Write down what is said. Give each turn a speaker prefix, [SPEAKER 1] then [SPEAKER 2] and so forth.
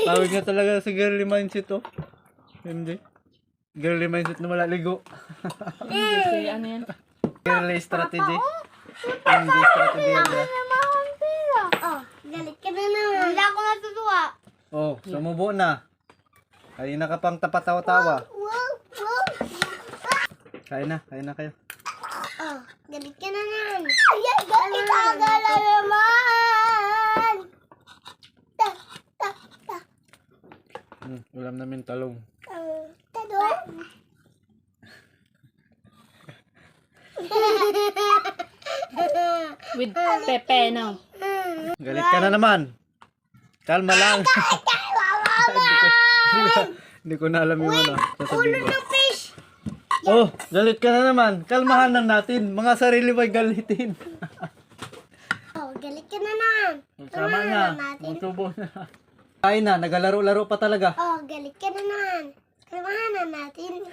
[SPEAKER 1] Tawag nga talaga sa girly mindset oh. Hindi. Girly mindset na malaligo.
[SPEAKER 2] Kasi ano yan?
[SPEAKER 1] Girly strategy. Hindi strategy yan.
[SPEAKER 3] Oh, galit ka na naman. Hindi ako natutuwa.
[SPEAKER 1] Oh, sumubo na. Kanina ka pang tapatawa-tawa.
[SPEAKER 3] Wow.
[SPEAKER 1] Kain na kayo.
[SPEAKER 3] Oh, galit ka na naman. Ay, galit ka na naman.
[SPEAKER 1] Ulam namin talong.
[SPEAKER 3] Tado.
[SPEAKER 2] With pepe, no?
[SPEAKER 1] Galit ka na naman. Kalma lang. Hindi ko na alam yung ano. Sasabihin ko.
[SPEAKER 3] Fish.
[SPEAKER 1] Oh, galit ka na naman. Kalmahan lang natin. Mga sarili mo'y galitin.
[SPEAKER 3] Oh, galit ka na naman.
[SPEAKER 1] Tama na. Magtubo na. Kain na. Nagalaro-laro pa talaga.
[SPEAKER 3] Oh, galit ka na naman. Kalmahan na natin.